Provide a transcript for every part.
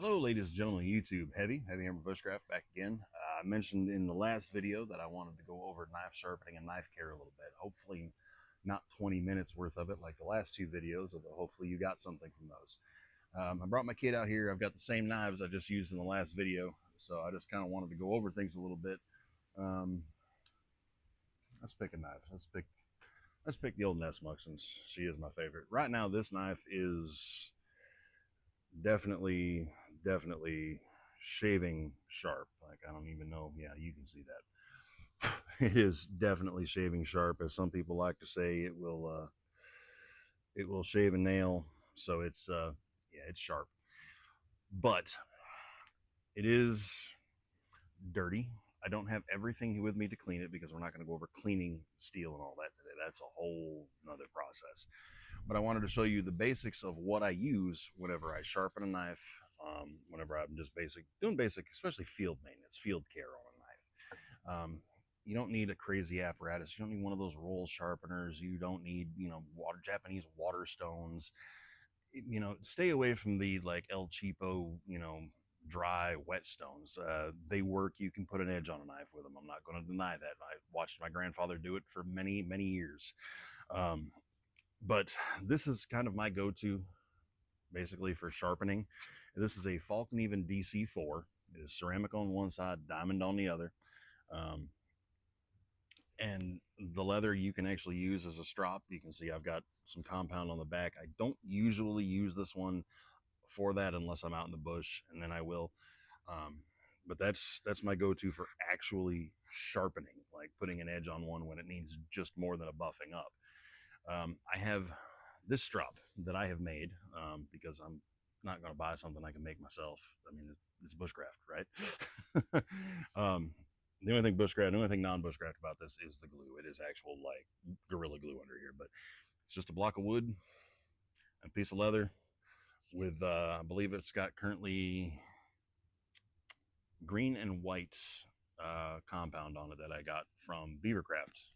Hello, ladies and gentlemen, YouTube. Heavy here from Bushcraft back again. I mentioned in the last video that I wanted to go over knife sharpening and knife care a little bit. Hopefully, not 20 minutes worth of it like the last two videos, although hopefully you got something from those. I brought my kit out here. I've got the same knives I just used in the last video, so I just kind of wanted to go over things a little bit. Um, let's pick a knife. Let's pick the old Nessmuk since she is my favorite. Right now, this knife is definitely shaving sharp. Like, I don't even know. Yeah, you can see that. It is definitely shaving sharp, as some people like to say. It will shave a nail. So it's yeah, it's sharp, but it is dirty. I don't have everything with me to clean it because we're not going to go over cleaning steel and all that today. That's a whole another process. But I wanted to show you the basics of what I use whenever I sharpen a knife, whenever I'm just doing basic, especially field maintenance, field care on a knife. You don't need a crazy apparatus. You don't need one of those roll sharpeners. You don't need, Japanese water stones. Stay away from the like El Cheapo, dry wet stones. They work. You can put an edge on a knife with them. I'm not going to deny that. I watched my grandfather do it for many years. Um, but this is kind of my go-to basically for sharpening. This is a Falk and Even DC4. It is ceramic on one side, diamond on the other. Um, and the leather you can actually use as a strop. You can see I've got some compound on the back. I don't usually use this one for that unless I'm out in the bush, and then I will. Um, but that's my go-to for actually sharpening, like putting an edge on one when it needs just more than a buffing up. I have this strop that I have made because I'm not going to buy something I can make myself. I mean, it's bushcraft, right? The only thing bushcraft, the only thing non-bushcraft about this is the glue. It is actual like gorilla glue under here, but it's just a block of wood, a piece of leather with, I believe it's got currently green and white compound on it that I got from Beavercraft.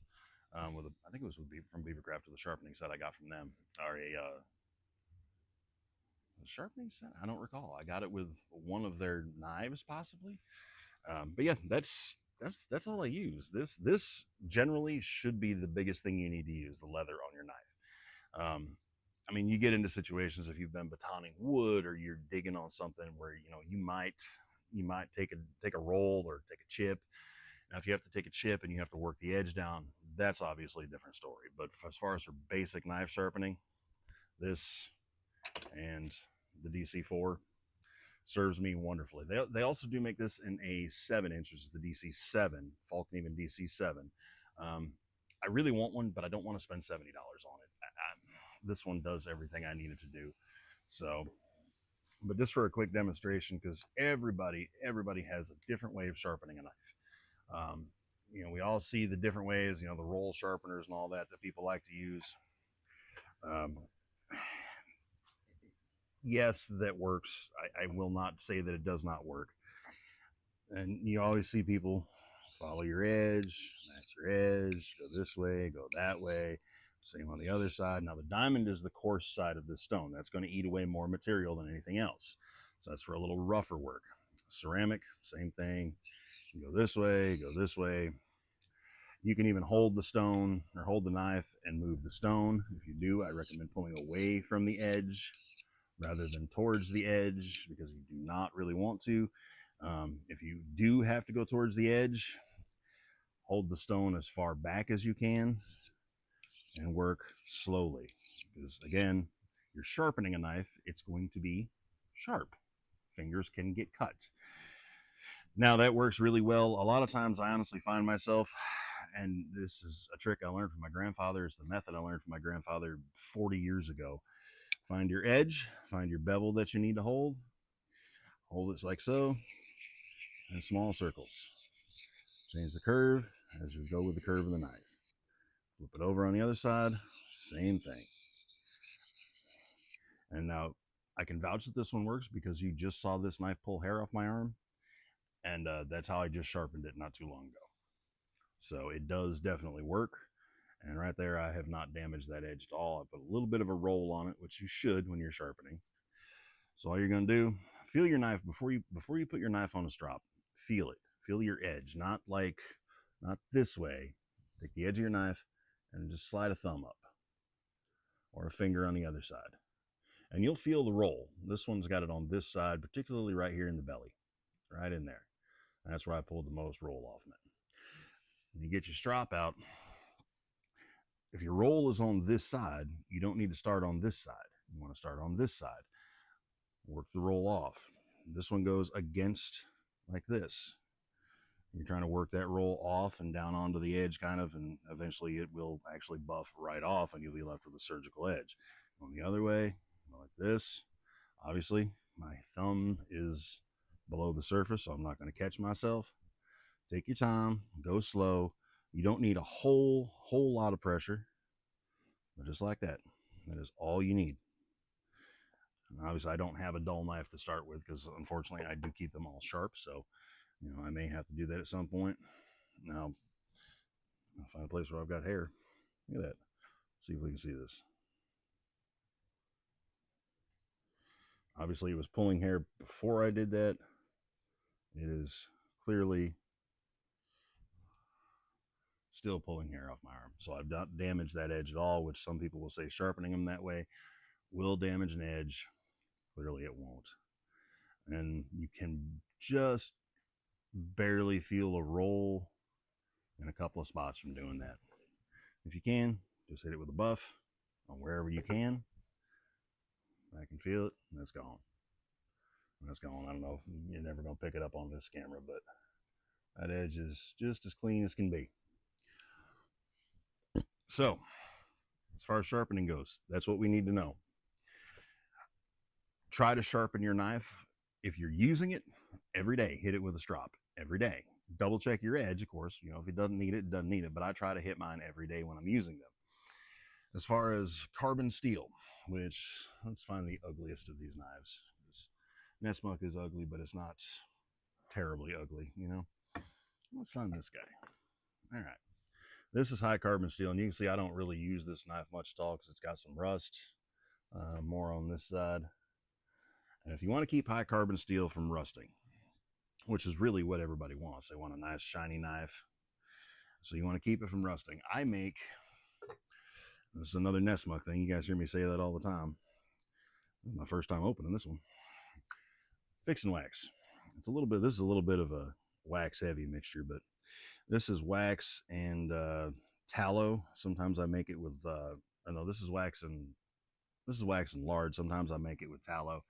I think it was from Beavercraft, with the sharpening set I got from them, or a sharpening set. I don't recall. I got it with one of their knives, possibly. But yeah, that's all I use. This generally should be the biggest thing you need to use, the leather on your knife. I mean, you get into situations if you've been batoning wood or you're digging on something where you might take a roll or take a chip. Now, if you have to take a chip and you have to work the edge down, that's obviously a different story. But as far as for basic knife sharpening, this and the DC4 serves me wonderfully. They also do make this in a 7-inch, which is the DC7, Falk and Even DC7. I really want one, but I don't want to spend $70 on it. This one does everything I need it to do. So, but just for a quick demonstration, because everybody has a different way of sharpening a knife. We all see the different ways, the roll sharpeners and all that people like to use. Um, yes, that works. I will not say that it does not work. And you always see people follow your edge, that's your edge, go this way, go that way. Same on the other side. Now, the diamond is the coarse side of this stone. That's going to eat away more material than anything else. So that's for a little rougher work. Ceramic, same thing. You go this way, go this way. You can even hold the stone or hold the knife and move the stone. If you do, I recommend pulling away from the edge rather than towards the edge, because you do not really want to. If you do have to go towards the edge, hold the stone as far back as you can and work slowly. Because again, you're sharpening a knife, it's going to be sharp. Fingers can get cut. Now, that works really well. A lot of times I honestly find myself, and this is a trick I learned from my grandfather, it's the method I learned from my grandfather 40 years ago. Find your edge, find your bevel that you need to hold it like so, in small circles. Change the curve as you go with the curve of the knife. Flip it over on the other side, same thing. And now I can vouch that this one works because you just saw this knife pull hair off my arm, and that's how I just sharpened it not too long ago. So it does definitely work. And right there, I have not damaged that edge at all. I put a little bit of a roll on it, which you should when you're sharpening. So all you're going to do, feel your knife before you put your knife on the strop. Feel it. Feel your edge, not this way. Take the edge of your knife and just slide a thumb up or a finger on the other side. And you'll feel the roll. This one's got it on this side, particularly right here in the belly, right in there. And that's where I pulled the most roll off of it. When you get your strop out, if your roll is on this side, you don't need to start on this side. You want to start on this side. Work the roll off. This one goes against like this. You're trying to work that roll off and down onto the edge kind of, and eventually it will actually buff right off and you'll be left with a surgical edge. On the other way, like this, obviously my thumb is below the surface, so I'm not going to catch myself. Take your time, go slow. You don't need a whole lot of pressure, but just like that. That is all you need. And obviously I don't have a dull knife to start with because unfortunately I do keep them all sharp, so I may have to do that at some point. Now I'll find a place where I've got hair. Look at that. See if we can see this. Obviously it was pulling hair before I did that. It is clearly still pulling hair off my arm. So I've not damaged that edge at all, which some people will say sharpening them that way will damage an edge. Clearly it won't. And you can just barely feel a roll in a couple of spots from doing that. If you can, just hit it with a buff on wherever you can. I can feel it, and that's gone. And that's gone. I don't know if you're never going to pick it up on this camera, but that edge is just as clean as can be. So, as far as sharpening goes, that's what we need to know. Try to sharpen your knife. If you're using it every day, hit it with a strop every day. Double check your edge, of course. If it doesn't need it, it doesn't need it. But I try to hit mine every day when I'm using them. As far as carbon steel, which, let's find the ugliest of these knives. This Nessmuck is ugly, but it's not terribly ugly, Let's find this guy. All right. This is high carbon steel, and you can see I don't really use this knife much at all because it's got some rust, more on this side. And if you want to keep high carbon steel from rusting, which is really what everybody wants, they want a nice shiny knife. So you want to keep it from rusting. This is another Nessmuck thing. You guys hear me say that all the time. This is my first time opening this one. Fix and wax. This is a little bit of a wax heavy mixture, but this is wax and tallow. Sometimes I make it with this is wax and lard. Sometimes I make it with tallow.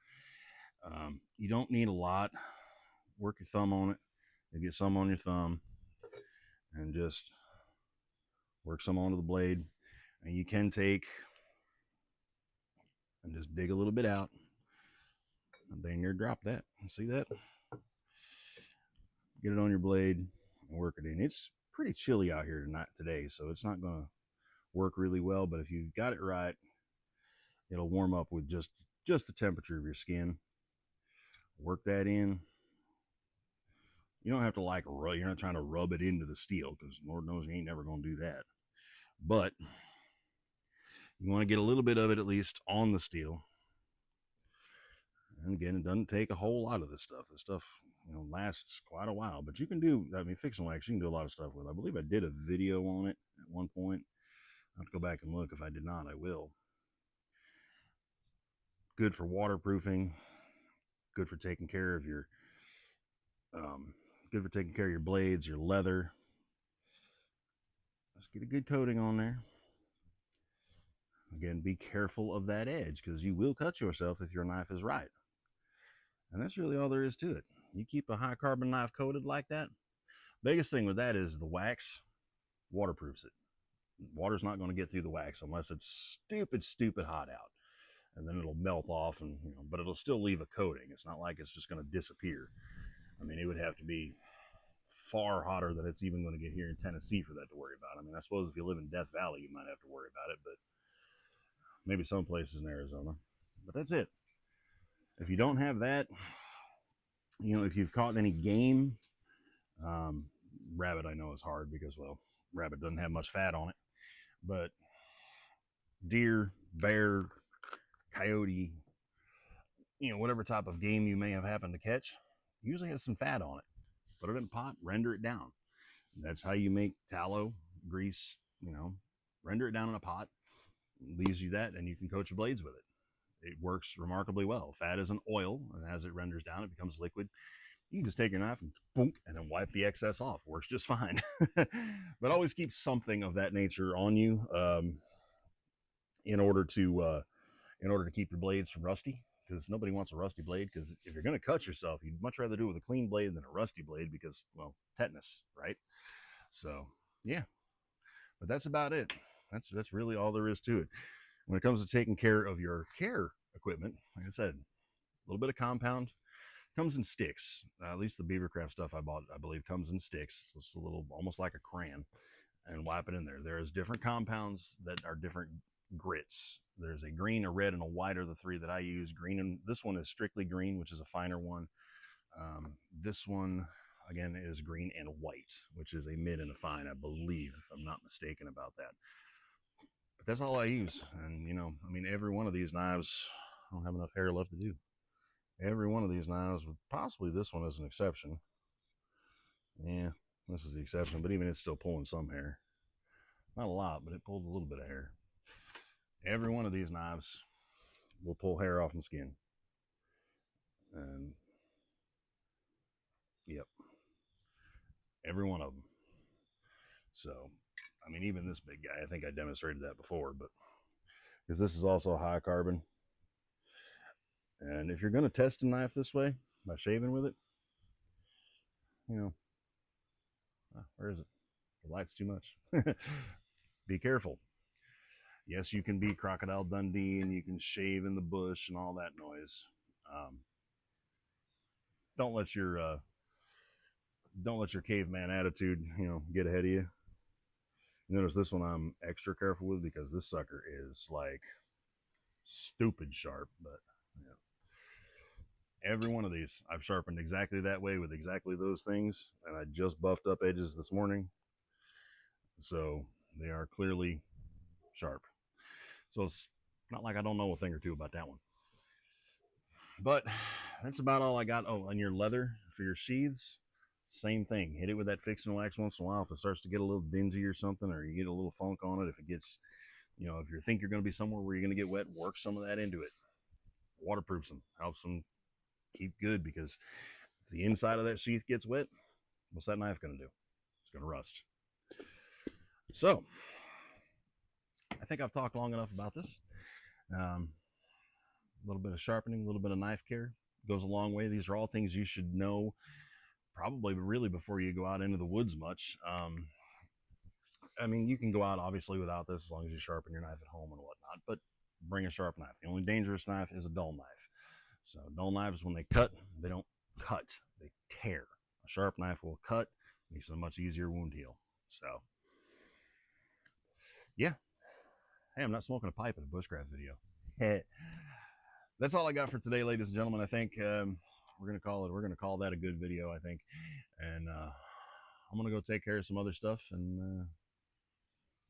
You don't need a lot. Work your thumb on it. You get some on your thumb and just work some onto the blade. And you can take and just dig a little bit out. And dang near drop that. See that? Get it on your blade and work it in. It's pretty chilly out here today, so it's not going to work really well. But if you've got it right, it'll warm up with just the temperature of your skin. Work that in. You don't have to you're not trying to rub it into the steel because Lord knows you ain't never going to do that. But you want to get a little bit of it at least on the steel. And again, it doesn't take a whole lot of this stuff. This stuff, lasts quite a while. But you can do, fix and wax, you can do a lot of stuff with it. I believe I did a video on it at one point. I'll have to go back and look. If I did not, I will. Good for waterproofing. Good for taking care of your blades, your leather. Let's get a good coating on there. Again, be careful of that edge because you will cut yourself if your knife is right. And that's really all there is to it. You keep a high carbon knife coated like that. Biggest thing with that is the wax waterproofs it. Water's not going to get through the wax unless it's stupid hot out. And then it'll melt off but it'll still leave a coating. It's not like it's just going to disappear. It would have to be far hotter than it's even going to get here in Tennessee for that to worry about. I suppose if you live in Death Valley, you might have to worry about it, but maybe some places in Arizona. But that's it. If you don't have that, if you've caught any game, rabbit I know is hard because, rabbit doesn't have much fat on it. But deer, bear, coyote, whatever type of game you may have happened to catch, usually has some fat on it. Put it in a pot, render it down. That's how you make tallow, grease, render it down in a pot, leaves you that, and you can coat your blades with it. It works remarkably well. Fat is an oil, and as it renders down, it becomes liquid. You can just take your knife and boom, and then wipe the excess off. Works just fine. But always keep something of that nature on you, in order to keep your blades from rusty. Because nobody wants a rusty blade. Because if you're going to cut yourself, you'd much rather do it with a clean blade than a rusty blade. Because, well, tetanus, right? So yeah, but that's about it. That's really all there is to it. When it comes to taking care of your care equipment, like I said, a little bit of compound. Comes in sticks. At least the Bushcraft stuff I bought, I believe, comes in sticks. So it's a little, almost like a crayon, and wipe it in there. There's different compounds that are different grits. There's a green, a red, and a white are the three that I use. Green, and this one is strictly green, which is a finer one. This one, again, is green and white, which is a mid and a fine, I believe, if I'm not mistaken about that. But that's all I use. And, every one of these knives, I don't have enough hair left to do. Every one of these knives, possibly this one is an exception. Yeah, this is the exception, but even it's still pulling some hair. Not a lot, but it pulled a little bit of hair. Every one of these knives will pull hair off my skin. And, yep, every one of them. So, even this big guy, I think I demonstrated that before, but because this is also high carbon. And if you're going to test a knife this way, by shaving with it, where is it? The light's too much. Be careful. Yes, you can be Crocodile Dundee and you can shave in the bush and all that noise. Don't let your caveman attitude, get ahead of you. Notice this one I'm extra careful with because this sucker is like stupid sharp. But every one of these I've sharpened exactly that way with exactly those things, and I just buffed up edges this morning, so they are clearly sharp. So it's not like I don't know a thing or two about that one. But that's about all I got. Oh, and your leather for your sheaths, same thing. Hit it with that fix and wax once in a while. If it starts to get a little dingy or something, or you get a little funk on it, if it gets, if you think you're going to be somewhere where you're going to get wet, work some of that into it. Waterproofs them, helps them keep good, because if the inside of that sheath gets wet, what's that knife going to do? It's going to rust. So, I think I've talked long enough about this. A little bit of sharpening, a little bit of knife care goes a long way. These are all things you should know probably really before you go out into the woods much. You can go out obviously without this as long as you sharpen your knife at home and whatnot, but bring a sharp knife. The only dangerous knife is a dull knife. So dull knives, when they cut, they don't cut, they tear. A sharp knife will cut, makes it a much easier wound heal. So yeah. Hey, I'm not smoking a pipe in a Bushcraft video. That's all I got for today, ladies and gentlemen. I think we're gonna call that a good video, I think. And I'm gonna go take care of some other stuff and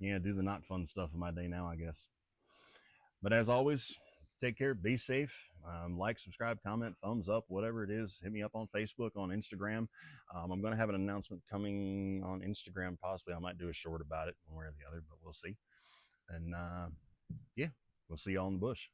do the not fun stuff of my day now, I guess. But as always, take care, be safe, like, subscribe, comment, thumbs up, whatever it is. Hit me up on Facebook, on Instagram. I'm going to have an announcement coming on Instagram. Possibly I might do a short about it one way or the other, but we'll see. And yeah, we'll see y'all in the bush.